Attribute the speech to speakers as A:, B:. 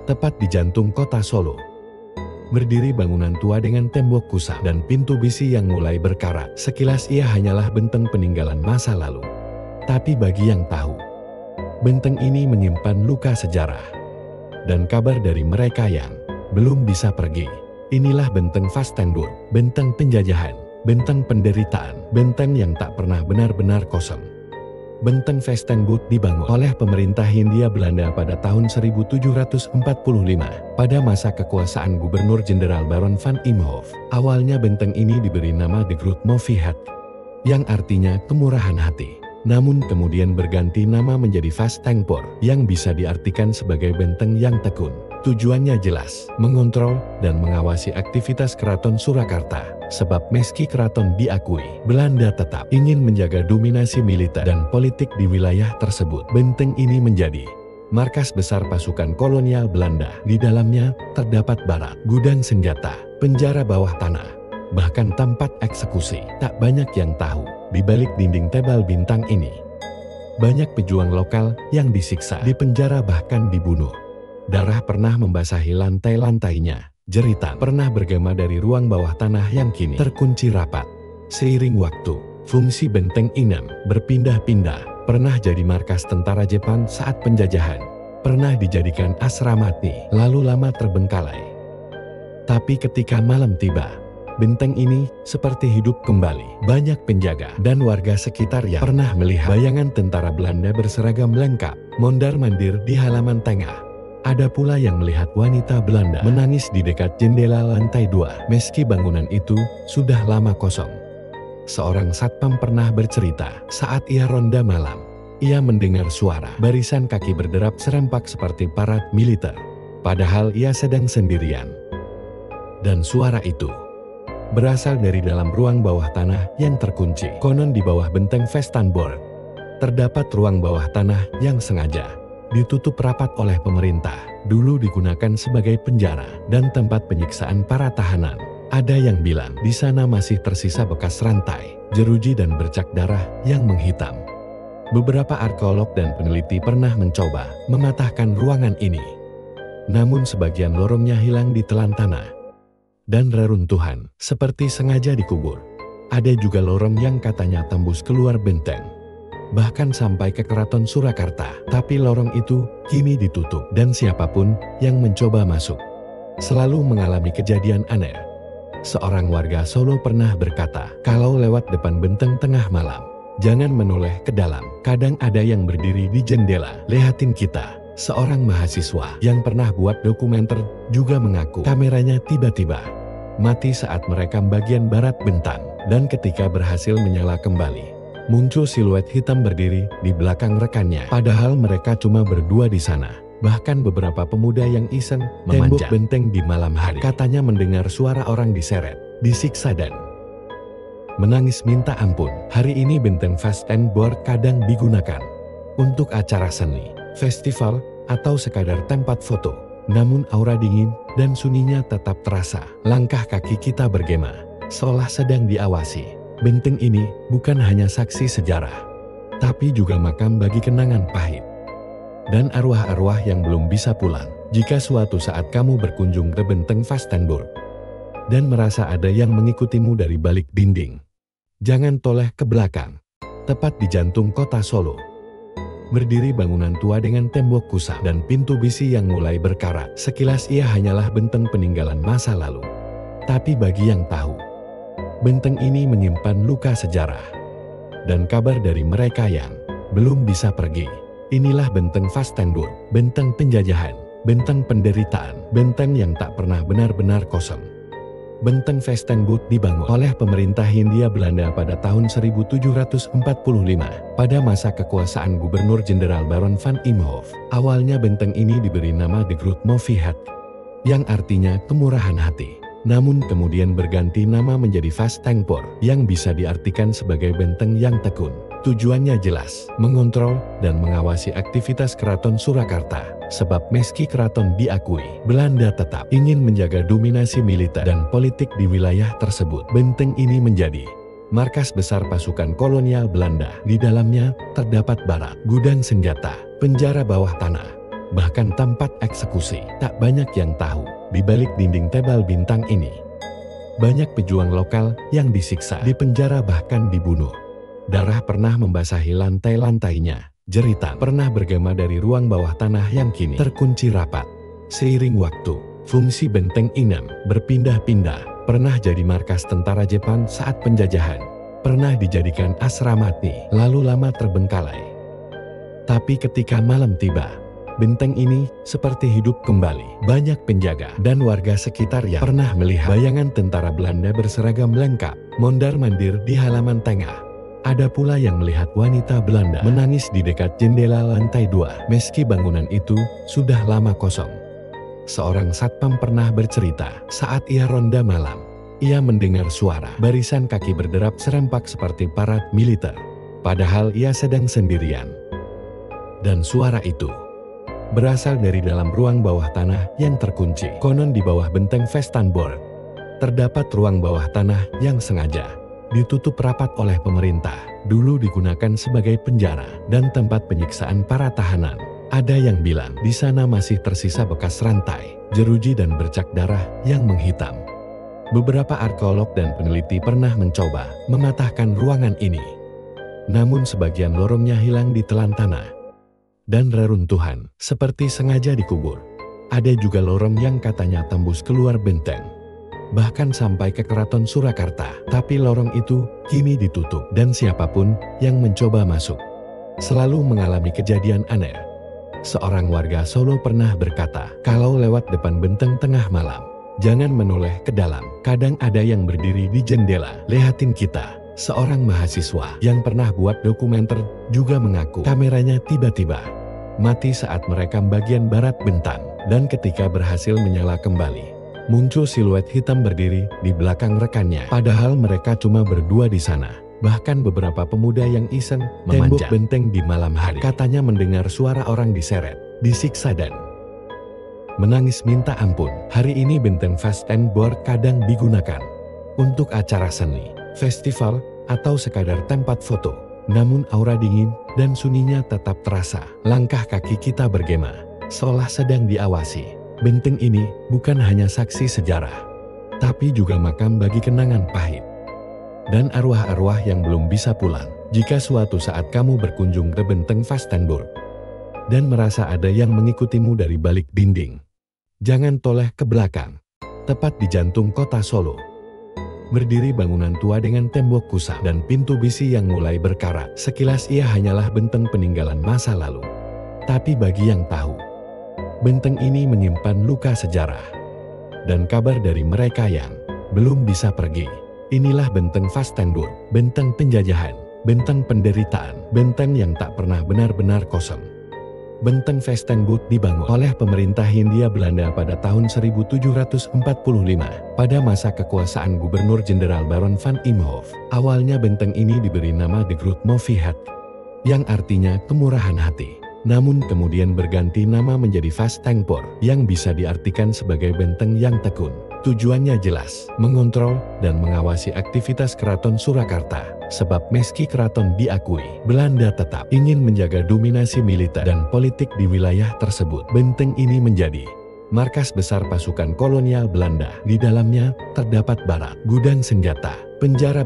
A: tepat di jantung kota Solo. Berdiri bangunan tua dengan tembok kusam dan pintu besi yang mulai berkarat. Sekilas ia hanyalah benteng peninggalan masa lalu. Tapi bagi yang tahu, benteng ini menyimpan luka sejarah dan kabar dari mereka yang belum bisa pergi. Inilah benteng Vastenburg, benteng penjajahan, benteng penderitaan, benteng yang tak pernah benar-benar kosong. Benteng Vastenburg dibangun oleh pemerintah Hindia Belanda pada tahun 1745 pada masa kekuasaan Gubernur Jenderal Baron van Imhoff. Awalnya benteng ini diberi nama De Grootmoedigheid, yang artinya kemurahan hati. Namun kemudian berganti nama menjadi Vastenburg, yang bisa diartikan sebagai benteng yang tekun. Tujuannya jelas, mengontrol dan mengawasi aktivitas Keraton Surakarta. Sebab meski keraton diakui, Belanda tetap ingin menjaga dominasi militer dan politik di wilayah tersebut. Benteng ini menjadi markas besar pasukan kolonial Belanda. Di dalamnya terdapat barak, gudang senjata, penjara bawah tanah, bahkan tempat eksekusi. Tak banyak yang tahu, di balik dinding tebal bintang ini, banyak pejuang lokal yang disiksa, dipenjara bahkan dibunuh. Darah pernah membasahi lantai-lantainya. Jeritan pernah bergema dari ruang bawah tanah yang kini terkunci rapat. Seiring waktu, fungsi benteng Inem berpindah-pindah. Pernah jadi markas tentara Jepang saat penjajahan. Pernah dijadikan asrama lalu lama terbengkalai. Tapi ketika malam tiba, benteng ini seperti hidup kembali. Banyak penjaga dan warga sekitar yang pernah melihat bayangan tentara Belanda berseragam lengkap mondar-mandir di halaman tengah. Ada pula yang melihat wanita Belanda menangis di dekat jendela lantai 2 meski bangunan itu sudah lama kosong. Seorang satpam pernah bercerita, saat ia ronda malam, ia mendengar suara barisan kaki berderap serempak seperti parad militer. Padahal ia sedang sendirian. Dan suara itu berasal dari dalam ruang bawah tanah yang terkunci. Konon di bawah benteng Vastenburg terdapat ruang bawah tanah yang sengaja ditutup rapat oleh pemerintah. Dulu digunakan sebagai penjara dan tempat penyiksaan para tahanan. Ada yang bilang di sana masih tersisa bekas rantai, jeruji dan bercak darah yang menghitam. Beberapa arkeolog dan peneliti pernah mencoba mematahkan ruangan ini. Namun sebagian lorongnya hilang ditelan tanah dan reruntuhan, seperti sengaja dikubur. Ada juga lorong yang katanya tembus keluar benteng, bahkan sampai ke Keraton Surakarta. Tapi lorong itu kini ditutup dan siapapun yang mencoba masuk selalu mengalami kejadian aneh. Seorang warga Solo pernah berkata, kalau lewat depan benteng tengah malam, jangan menoleh ke dalam. Kadang ada yang berdiri di jendela, lihatin kita. Seorang mahasiswa yang pernah buat dokumenter juga mengaku kameranya tiba-tiba mati saat merekam bagian barat bentang, dan ketika berhasil menyala kembali, muncul siluet hitam berdiri di belakang rekannya. Padahal mereka cuma berdua di sana. Bahkan beberapa pemuda yang iseng memanjat benteng di malam hari, katanya mendengar suara orang diseret, disiksa dan menangis minta ampun. Hari ini benteng Vastenburg kadang digunakan untuk acara seni, festival, atau sekadar tempat foto. Namun aura dingin dan sunyinya tetap terasa. Langkah kaki kita bergema, seolah sedang diawasi. Benteng ini bukan hanya saksi sejarah, tapi juga makam bagi kenangan pahit dan arwah-arwah yang belum bisa pulang. Jika suatu saat kamu berkunjung ke benteng Vastenburg dan merasa ada yang mengikutimu dari balik dinding, jangan toleh ke belakang. Tepat di jantung kota Solo, berdiri bangunan tua dengan tembok kusam dan pintu besi yang mulai berkarat. Sekilas ia hanyalah benteng peninggalan masa lalu. Tapi bagi yang tahu, benteng ini menyimpan luka sejarah dan kabar dari mereka yang belum bisa pergi. Inilah benteng Vastenburg, benteng penjajahan, benteng penderitaan, benteng yang tak pernah benar-benar kosong. Benteng Vastenburg dibangun oleh pemerintah Hindia Belanda pada tahun 1745 pada masa kekuasaan Gubernur Jenderal Baron van Imhoff. Awalnya benteng ini diberi nama De Grootmoedigheid, yang artinya kemurahan hati. Namun kemudian berganti nama menjadi Vastenburg, yang bisa diartikan sebagai benteng yang tekun. Tujuannya jelas, mengontrol dan mengawasi aktivitas Keraton Surakarta. Sebab meski keraton diakui, Belanda tetap ingin menjaga dominasi militer dan politik di wilayah tersebut. Benteng ini menjadi markas besar pasukan kolonial Belanda. Di dalamnya terdapat barak, gudang senjata, penjara bawah tanah, bahkan tempat eksekusi. Tak banyak yang tahu, di balik dinding tebal bintang ini, banyak pejuang lokal yang disiksa, dipenjara bahkan dibunuh. Darah pernah membasahi lantai-lantainya, jerita pernah bergema dari ruang bawah tanah yang kini terkunci rapat. Seiring waktu, fungsi benteng Inem berpindah-pindah, pernah jadi markas tentara Jepang saat penjajahan, pernah dijadikan asrama TNI, lalu lama terbengkalai. Tapi ketika malam tiba, benteng ini seperti hidup kembali. Banyak penjaga dan warga sekitar yang pernah melihat bayangan tentara Belanda berseragam lengkap mondar-mandir di halaman tengah. Ada pula yang melihat wanita Belanda menangis di dekat jendela lantai 2, meski bangunan itu sudah lama kosong. Seorang satpam pernah bercerita, saat ia ronda malam, ia mendengar suara barisan kaki berderap serempak seperti parad militer, padahal ia sedang sendirian. Dan suara itu berasal dari dalam ruang bawah tanah yang terkunci. Konon di bawah benteng Vestenborg terdapat ruang bawah tanah yang sengaja ditutup rapat oleh pemerintah. Dulu digunakan sebagai penjara dan tempat penyiksaan para tahanan. Ada yang bilang di sana masih tersisa bekas rantai, jeruji dan bercak darah yang menghitam. Beberapa arkeolog dan peneliti pernah mencoba mematahkan ruangan ini, namun sebagian lorongnya hilang ditelan tanah dan reruntuhan, seperti sengaja dikubur. Ada juga lorong yang katanya tembus keluar benteng, bahkan sampai ke Keraton Surakarta. Tapi lorong itu kini ditutup dan siapapun yang mencoba masuk selalu mengalami kejadian aneh. Seorang warga Solo pernah berkata, kalau lewat depan benteng tengah malam, jangan menoleh ke dalam. Kadang ada yang berdiri di jendela, lihatin kita. Seorang mahasiswa yang pernah buat dokumenter juga mengaku kameranya tiba-tiba mati saat merekam bagian barat bentang. Dan ketika berhasil menyala kembali, muncul siluet hitam berdiri di belakang rekannya. Padahal mereka cuma berdua di sana. Bahkan beberapa pemuda yang iseng memanjat benteng di malam hari, katanya mendengar suara orang diseret, disiksa dan menangis minta ampun. Hari ini benteng Vestenborg kadang digunakan untuk acara seni, festival, atau sekadar tempat foto. Namun aura dingin dan sunyinya tetap terasa. Langkah kaki kita bergema, seolah sedang diawasi. Benteng ini bukan hanya saksi sejarah, tapi juga makam bagi kenangan pahit dan arwah-arwah yang belum bisa pulang. Jika suatu saat kamu berkunjung ke benteng Vestenborg dan merasa ada yang mengikutimu dari balik dinding, jangan toleh ke belakang. Tepat di jantung kota Solo, berdiri bangunan tua dengan tembok kusa dan pintu besi yang mulai berkarat. Sekilas ia hanyalah benteng peninggalan masa lalu. Tapi bagi yang tahu, benteng ini menyimpan luka sejarah dan kabar dari mereka yang belum bisa pergi. Inilah benteng Vestenborg, benteng penjajahan, benteng penderitaan, benteng yang tak pernah benar-benar kosong. Benteng Vestenborg dibangun oleh pemerintah Hindia Belanda pada tahun 1745 pada masa kekuasaan Gubernur Jenderal Baron van Imhoff. Awalnya benteng ini diberi nama De Grootmoedigheid, yang artinya kemurahan hati. Namun kemudian berganti nama menjadi Vestenborg, yang bisa diartikan sebagai benteng yang tekun. Tujuannya jelas, mengontrol dan mengawasi aktivitas Keraton Surakarta. Sebab meski keraton diakui, Belanda tetap ingin menjaga dominasi militer dan politik di wilayah tersebut. Benteng ini menjadi markas besar pasukan kolonial Belanda. Di dalamnya terdapat barak, gudang senjata, penjara